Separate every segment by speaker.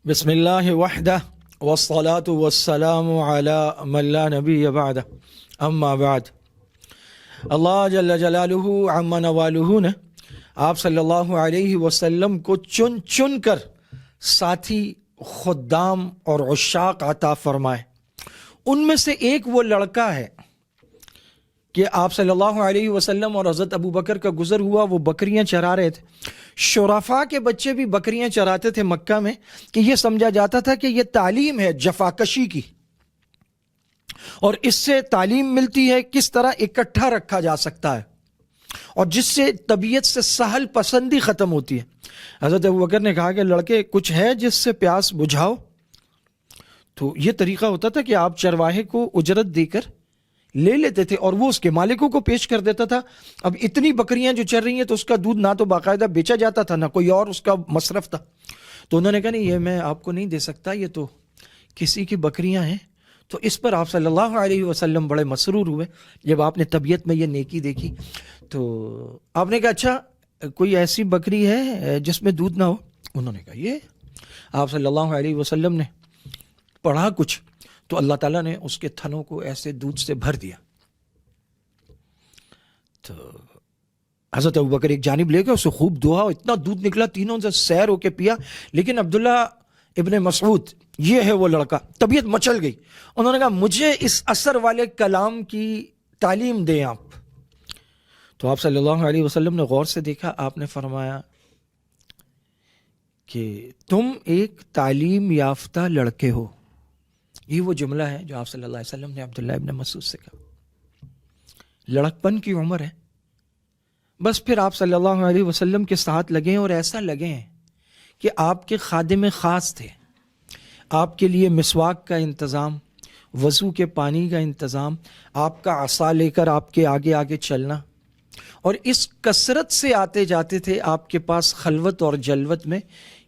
Speaker 1: بسم اللہ وحدہ والصلاة والسلام علی من لا نبی بعدہ اما بعد۔ اللہ جل جلالہ عم نوالہ نے آپ صلی اللہ علیہ وسلم کو چن چن کر ساتھی، خدام اور عشاق عطا فرمائے۔ ان میں سے ایک وہ لڑکا ہے کہ آپ صلی اللہ علیہ وسلم اور حضرت ابو بکر کا گزر ہوا، وہ بکریاں چرا رہے تھے۔ شرفاء کے بچے بھی بکریاں چراتے تھے مکہ میں، کہ یہ سمجھا جاتا تھا کہ یہ تعلیم ہے جفاکشی کی، اور اس سے تعلیم ملتی ہے کس طرح اکٹھا رکھا جا سکتا ہے، اور جس سے طبیعت سے سہل پسندی ختم ہوتی ہے۔ حضرت ابو بکر نے کہا کہ لڑکے کچھ ہے جس سے پیاس بجھاؤ؟ تو یہ طریقہ ہوتا تھا کہ آپ چرواہے کو اجرت دے کر لے لیتے تھے اور وہ اس کے مالکوں کو پیش کر دیتا تھا۔ اب اتنی بکریاں جو چل رہی ہیں تو اس کا دودھ نہ تو باقاعدہ بیچا جاتا تھا، نہ کوئی اور اس کا مصرف تھا۔ تو انہوں نے کہا نہیں، یہ میں آپ کو نہیں دے سکتا، یہ تو کسی کی بکریاں ہیں۔ تو اس پر آپ صلی اللہ علیہ وسلم بڑے مسرور ہوئے جب آپ نے طبیعت میں یہ نیکی دیکھی۔ تو آپ نے کہا اچھا کوئی ایسی بکری ہے جس میں دودھ نہ ہو؟ انہوں نے کہا یہ۔ آپ صلی اللہ علیہ وسلم نے پڑھا کچھ تو اللہ تعالیٰ نے اس کے تھنوں کو ایسے دودھ سے بھر دیا۔ تو حضرت ابوبکر ایک جانب لے گئے، اسے خوب دہا، اتنا دودھ نکلا، تینوں سے سیر ہو کے پیا۔ لیکن عبداللہ ابن مسعود، یہ ہے وہ لڑکا، طبیعت مچل گئی۔ انہوں نے کہا مجھے اس اثر والے کلام کی تعلیم دیں آپ۔ تو آپ صلی اللہ علیہ وسلم نے غور سے دیکھا، آپ نے فرمایا کہ تم ایک تعلیم یافتہ لڑکے ہو۔ یہ وہ جملہ ہے جو آپ صلی اللہ علیہ وسلم نے عبداللہ ابن مسعود سے کہا۔ لڑکپن کی عمر ہے، بس پھر آپ صلی اللہ علیہ وسلم کے ساتھ لگے اور ایسا لگے ہیں کہ آپ کے خادم خاص تھے۔ آپ کے لیے مسواک کا انتظام، وضو کے پانی کا انتظام، آپ کا عصا لے کر آپ کے آگے آگے چلنا، اور اس کثرت سے آتے جاتے تھے آپ کے پاس خلوت اور جلوت میں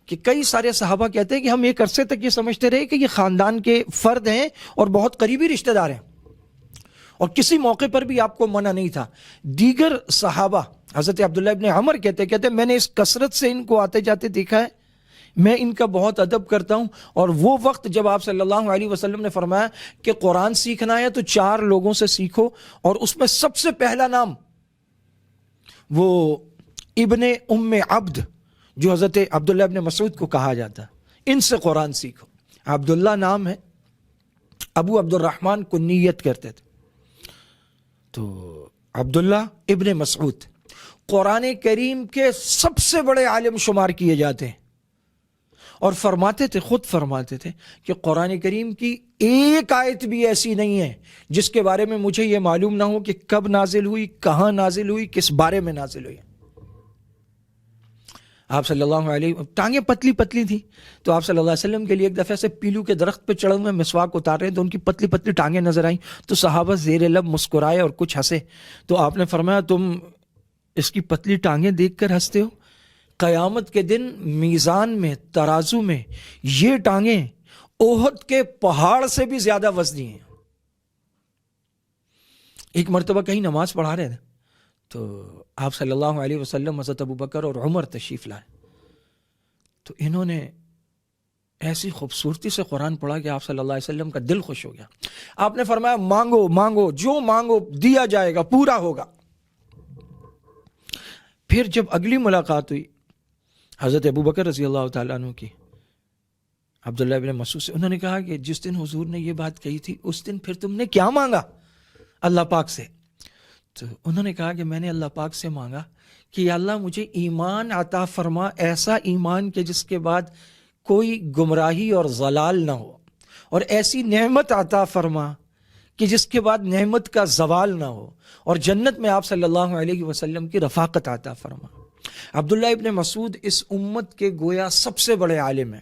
Speaker 1: کہ کئی سارے صحابہ کہتے ہیں کہ ہم ایک عرصے تک یہ سمجھتے رہے کہ یہ خاندان کے فرد ہیں اور بہت قریبی رشتہ دار ہیں، اور کسی موقع پر بھی آپ کو منع نہیں تھا۔ دیگر صحابہ، حضرت عبداللہ ابن عمر کہتے میں نے اس کثرت سے ان کو آتے جاتے دیکھا ہے، میں ان کا بہت ادب کرتا ہوں۔ اور وہ وقت جب آپ صلی اللہ علیہ وسلم نے فرمایا کہ قرآن سیکھنا ہے تو 4 لوگوں سے سیکھو، اور اس میں سب سے پہلا نام وہ ابن ام عبد جو حضرت عبداللہ ابن مسعود کو کہا جاتا، ان سے قرآن سیکھو۔ عبداللہ نام ہے، ابو عبد الرحمن کنیت کرتے تھے۔ تو عبداللہ ابن مسعود قرآن کریم کے سب سے بڑے عالم شمار کیے جاتے ہیں، اور فرماتے تھے، خود فرماتے تھے کہ قرآن کریم کی ایک آیت بھی ایسی نہیں ہے جس کے بارے میں مجھے یہ معلوم نہ ہو کہ کب نازل ہوئی، کہاں نازل ہوئی، کس بارے میں نازل ہوئی۔ آپ صلی اللہ علیہ، ٹانگیں پتلی پتلی تھیں، تو آپ صلی اللہ علیہ وسلم کے لیے ایک دفعہ سے پیلو کے درخت پہ چڑھے ہوئے مسواک اتار رہے ہیں، تو ان کی پتلی پتلی ٹانگیں نظر آئیں، تو صحابہ زیر لب مسکرائے اور کچھ ہنسے۔ تو آپ نے فرمایا تم اس کی پتلی ٹانگیں دیکھ کر ہنستے ہو؟ قیامت کے دن میزان میں، ترازو میں یہ ٹانگیں احد کے پہاڑ سے بھی زیادہ وزنی ہیں۔ ایک مرتبہ کہیں نماز پڑھا رہے تھے تو آپ صلی اللہ علیہ وسلم، حضرت ابو بکر اور عمر تشریف لائے، تو انہوں نے ایسی خوبصورتی سے قرآن پڑھا کہ آپ صلی اللہ علیہ وسلم کا دل خوش ہو گیا۔ آپ نے فرمایا مانگو مانگو، جو مانگو دیا جائے گا، پورا ہوگا۔ پھر جب اگلی ملاقات ہوئی حضرت ابو بکر رضی اللہ تعالیٰ عنہ کی عبداللہ ابن مسعود سے، انہوں نے کہا کہ جس دن حضور نے یہ بات کہی تھی اس دن پھر تم نے کیا مانگا اللہ پاک سے؟ تو انہوں نے کہا کہ میں نے اللہ پاک سے مانگا کہ یا اللہ مجھے ایمان عطا فرما، ایسا ایمان کہ جس کے بعد کوئی گمراہی اور ضلال نہ ہو، اور ایسی نعمت عطا فرما کہ جس کے بعد نعمت کا زوال نہ ہو، اور جنت میں آپ صلی اللہ علیہ وسلم کی رفاقت عطا فرما۔ عبداللہ ابن مسعود اس امت کے گویا سب سے بڑے عالم ہیں۔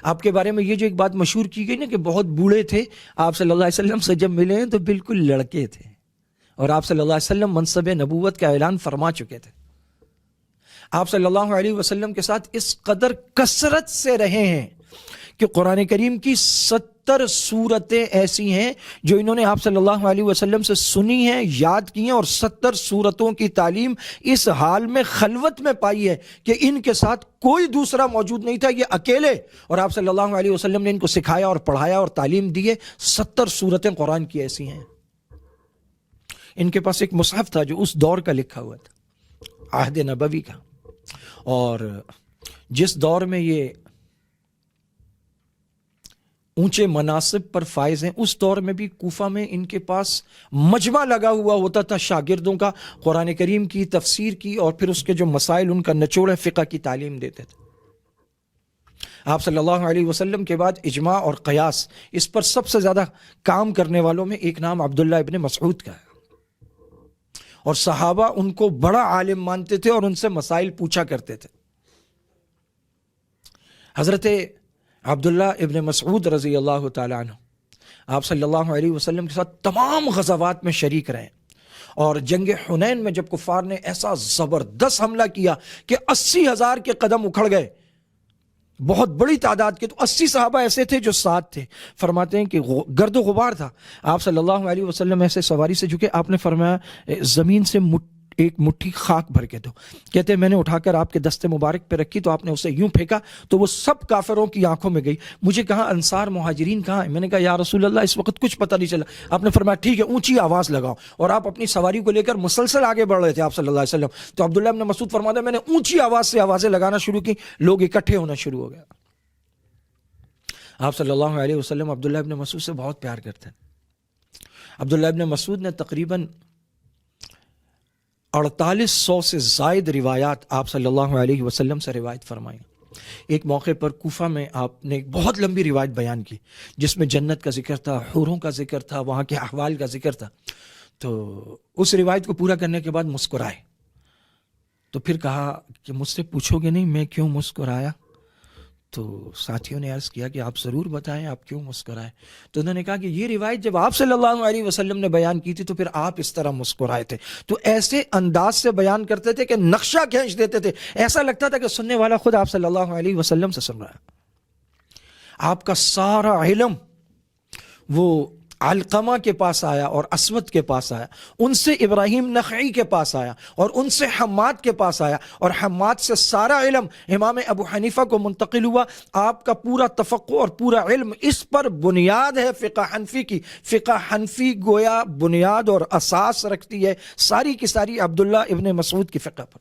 Speaker 1: آپ کے بارے میں یہ جو ایک بات مشہور کی گئی نا کہ بہت بوڑھے تھے، آپ صلی اللہ علیہ وسلم سے جب ملے ہیں تو بالکل لڑکے تھے، اور آپ صلی اللہ علیہ وسلم منصب نبوت کا اعلان فرما چکے تھے۔ آپ صلی اللہ علیہ وسلم کے ساتھ اس قدر کثرت سے رہے ہیں کہ قرآن کریم کی 70 صورتیں ایسی ہیں جو انہوں نے آپ صلی اللہ علیہ وسلم سے سنی ہیں، یاد کی ہیں، اور 70 صورتوں کی تعلیم اس حال میں خلوت میں پائی ہے کہ ان کے ساتھ کوئی دوسرا موجود نہیں تھا، یہ اکیلے، اور آپ صلی اللہ علیہ وسلم نے ان کو سکھایا اور پڑھایا اور تعلیم دی ہے۔ 70 صورتیں قرآن کی ایسی ہیں۔ ان کے پاس ایک مصحف تھا جو اس دور کا لکھا ہوا تھا، عہد نبوی کا، اور جس دور میں یہ اونچے مناصب پر فائز ہیں، اس دور میں بھی کوفہ میں ان کے پاس مجمع لگا ہوا ہوتا تھا شاگردوں کا، قرآن کریم کی تفسیر کی، اور پھر اس کے جو مسائل ان کا نچوڑ ہے فقہ کی تعلیم دیتے تھے۔ آپ صلی اللہ علیہ وسلم کے بعد اجماع اور قیاس، اس پر سب سے زیادہ کام کرنے والوں میں ایک نام عبداللہ ابن مسعود کا ہے، اور صحابہ ان کو بڑا عالم مانتے تھے اور ان سے مسائل پوچھا کرتے تھے۔ حضرت عبداللہ ابن مسعود رضی اللہ تعالیٰ عنہ آپ صلی اللہ علیہ وسلم کے ساتھ تمام غزوات میں شریک رہے، اور جنگ حنین میں جب کفار نے ایسا زبردست حملہ کیا کہ 80,000 کے قدم اکھڑ گئے، بہت بڑی تعداد کے، تو 80 صحابہ ایسے تھے جو ساتھ تھے۔ فرماتے ہیں کہ گرد و غبار تھا، آپ صلی اللہ علیہ وسلم ایسے سواری سے جھکے، آپ نے فرمایا زمین سے ایک مٹھی خاک بھر کے دو۔ کہتے ہیں میں نے اٹھا کر آپ کے دست مبارک پہ رکھی تو آپ نے اسے یوں پھینکا تو وہ سب کافروں کی آنکھوں میں گئی۔ مجھے کہا انصار مہاجرین کہاں ہیں؟ میں نے کہا یا رسول اللہ اس وقت کچھ پتہ نہیں چلا۔ آپ نے فرمایا ٹھیک ہے، اونچی آواز لگاؤ، اور آپ اپنی سواری کو لے کر مسلسل آگے بڑھ رہے تھے آپ صلی اللہ علیہ وسلم۔ تو عبداللہ ابن مسعود فرماتے ہیں میں نے اونچی آواز سے آوازیں لگانا شروع کی، لوگ اکٹھے ہونا شروع ہو گیا۔ آپ صلی اللہ علیہ وسلم عبداللہ ابن مسعود سے بہت پیار کرتے ہیں۔ عبداللہ ابن مسعود نے تقریباً 4800 سے زائد روایات آپ صلی اللہ علیہ وسلم سے روایت فرمائی۔ ایک موقع پر کوفہ میں آپ نے ایک بہت لمبی روایت بیان کی جس میں جنت کا ذکر تھا، حوروں کا ذکر تھا، وہاں کے احوال کا ذکر تھا۔ تو اس روایت کو پورا کرنے کے بعد مسکرائے، تو پھر کہا کہ مجھ سے پوچھو گے نہیں میں کیوں مسکرایا؟ تو ساتھیوں نے عرض کیا کہ آپ ضرور بتائیں آپ کیوں مسکرائے؟ تو انہوں نے کہا کہ یہ روایت جب آپ صلی اللہ علیہ وسلم نے بیان کی تھی تو پھر آپ اس طرح مسکرائے تھے، تو ایسے انداز سے بیان کرتے تھے کہ نقشہ کھینچ دیتے تھے، ایسا لگتا تھا کہ سننے والا خود آپ صلی اللہ علیہ وسلم سے سن رہا ہے۔ آپ کا سارا علم وہ علقمہ کے پاس آیا اور اسود کے پاس آیا، ان سے ابراہیم نخعی کے پاس آیا، اور ان سے حماد کے پاس آیا، اور حماد سے سارا علم امام ابو حنیفہ کو منتقل ہوا۔ آپ کا پورا تفقہ اور پورا علم اس پر بنیاد ہے فقہ حنفی کی۔ فقہ حنفی گویا بنیاد اور اساس رکھتی ہے ساری کی ساری عبداللہ ابن مسعود کی فقہ پر۔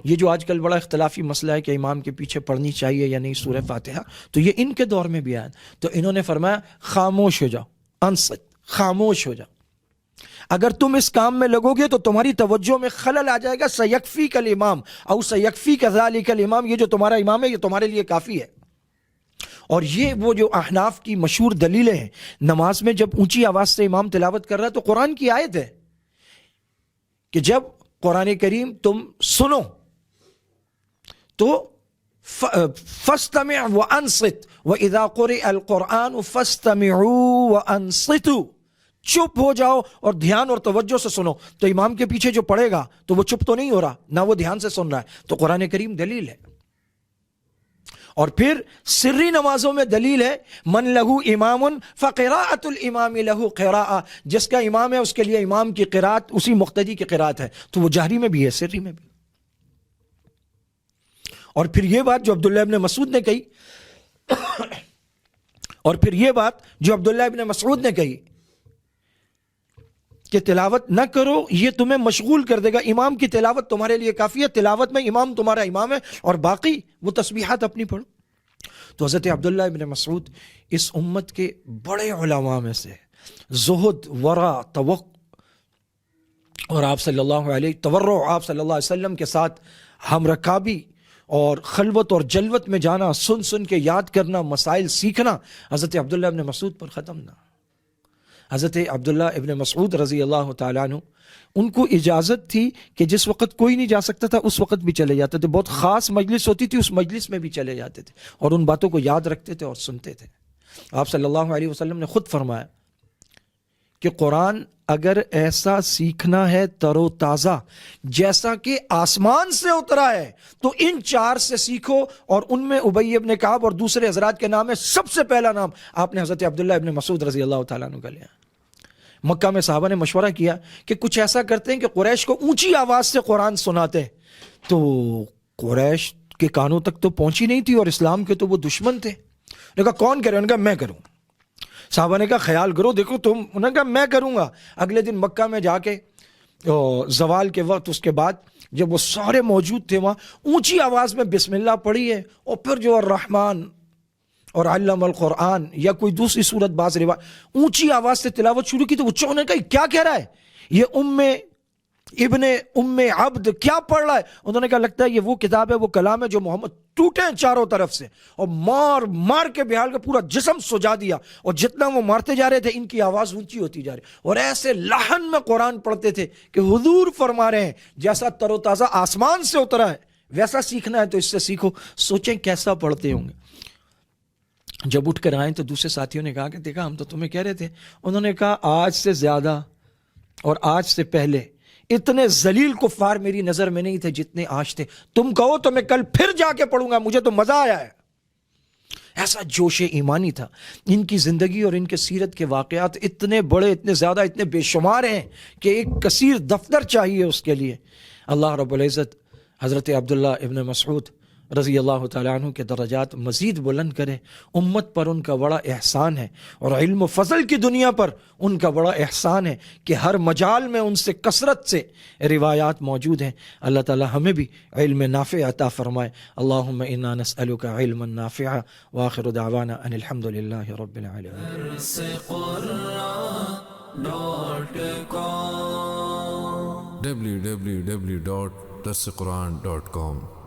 Speaker 1: یہ جو آج کل بڑا اختلافی مسئلہ ہے کہ امام کے پیچھے پڑھنی چاہیے یا نہیں سورہ فاتحہ، تو یہ ان کے دور میں بھی آیا، تو انہوں نے فرمایا خاموش ہو جاؤ، انصت، خاموش ہو جاؤ، اگر تم اس کام میں لگو گے تو تمہاری توجہ میں خلل آ جائے گا۔ سیکفیک الامام او سیکفیک ذالک الامام، یہ جو تمہارا امام ہے یہ تمہارے لیے کافی ہے۔ اور یہ وہ جو احناف کی مشہور دلیلیں ہیں، نماز میں جب اونچی آواز سے امام تلاوت کر رہا ہے تو قرآن کی آیت ہے کہ جب قرآن کریم تم سنو تو فاستمع وانصت واذا قرئ القرآن فاستمعوا وانصتوا، چپ ہو جاؤ اور دھیان اور توجہ سے سنو۔ تو امام کے پیچھے جو پڑھے گا تو وہ چپ تو نہیں ہو رہا، نہ وہ دھیان سے سن رہا ہے، تو قرآن کریم دلیل ہے۔ اور پھر سری نمازوں میں دلیل ہے من لہو امام فقراءۃ الامام لہو قراءۃ، جس کا امام ہے اس کے لیے امام کی قرات اسی مقتدی کی قرات ہے، تو وہ جہری میں بھی ہے سری میں بھی۔ اور پھر یہ بات جو عبداللہ ابن مسعود نے کہی نے کہی کہ تلاوت نہ کرو، یہ تمہیں مشغول کر دے گا، امام کی تلاوت تمہارے لیے کافی ہے، تلاوت میں امام تمہارا امام ہے، اور باقی وہ تسبیحات اپنی پڑھو۔ تو حضرت عبداللہ ابن مسعود اس امت کے بڑے علماء میں سے، زہد، ورع، اور آپ صلی اللہ علیہ وسلم کے ساتھ ہم رکابی اور خلوت اور جلوت میں جانا، سن سن کے یاد کرنا، مسائل سیکھنا، حضرت عبداللہ ابن مسعود پر ختم نہ۔ حضرت عبداللہ ابن مسعود رضی اللہ تعالیٰ عنہ، ان کو اجازت تھی کہ جس وقت کوئی نہیں جا سکتا تھا اس وقت بھی چلے جاتے تھے، بہت خاص مجلس ہوتی تھی اس مجلس میں بھی چلے جاتے تھے، اور ان باتوں کو یاد رکھتے تھے اور سنتے تھے۔ آپ صلی اللہ علیہ وسلم نے خود فرمایا کہ قرآن اگر ایسا سیکھنا ہے ترو تازہ جیسا کہ آسمان سے اترا ہے تو ان 4 سے سیکھو. اور ان میں ابی ابن کعب اور دوسرے حضرات کے نام ہے. سب سے پہلا نام آپ نے حضرت عبداللہ ابن مسعود رضی اللہ تعالیٰ عنہ کا لیا. مکہ میں صحابہ نے مشورہ کیا کہ کچھ ایسا کرتے ہیں کہ قریش کو اونچی آواز سے قرآن سناتے ہیں. تو قریش کے کانوں تک تو پہنچی نہیں تھی اور اسلام کے تو وہ دشمن تھے. نے کہا کون کرے؟ انہوں نے کہا میں کروں. صحابہ نے کہا خیال کرو دیکھو تم. انہوں نے کہا میں کروں گا. اگلے دن مکہ میں جا کے زوال کے وقت اس کے بعد جب وہ سارے موجود تھے وہاں اونچی آواز میں بسم اللہ پڑھی ہے اور پھر جو الرحمن اور علم القرآن یا کوئی دوسری صورت باز روایت اونچی آواز سے تلاوت شروع کی تو وہ چوہوں نے کہا کیا کہہ رہا ہے یہ ابن عبد کیا پڑھ رہا ہے؟ انہوں نے کہا لگتا ہے یہ وہ کتاب ہے وہ کلام ہے جو محمد ٹوٹے ہیں چاروں طرف سے. اور مار کے بحال کا پورا جسم سجا دیا اور جتنا وہ مارتے جا رہے تھے ان کی آواز اونچی ہوتی جا رہی اور ایسے لحن میں قرآن پڑھتے تھے کہ حضور فرما رہے ہیں جیسا تر و تازہ آسمان سے اترا ہے ویسا سیکھنا ہے تو اس سے سیکھو. سوچیں کیسا پڑھتے ہوں گے. جب اٹھ کر آئیں تو دوسرے ساتھیوں نے کہا کہ دیکھا ہم تو تمہیں کہہ رہے تھے. انہوں نے کہا آج سے زیادہ اور آج سے پہلے اتنے ذلیل کفار میری نظر میں نہیں تھے جتنے آج تھے. تم کہو تو میں کل پھر جا کے پڑھوں گا. مجھے تو مزہ آیا ہے. ایسا جوش ایمانی تھا. ان کی زندگی اور ان کے سیرت کے واقعات اتنے بڑے اتنے زیادہ اتنے بے شمار ہیں کہ ایک کثیر دفتر چاہیے اس کے لیے. اللہ رب العزت حضرت عبداللہ ابن مسعود رضی اللہ تعالیٰ عنہ کے درجات مزید بلند کرے. امت پر ان کا بڑا احسان ہے اور علم و فضل کی دنیا پر ان کا بڑا احسان ہے کہ ہر مجال میں ان سے کثرت سے روایات موجود ہیں. اللہ تعالیٰ ہمیں بھی علم نافع عطا فرمائے. اللہم انا نسألک علما نافعا وآخر دعوانا ان الحمد للہ رب العالمین.
Speaker 2: www.darsequran.com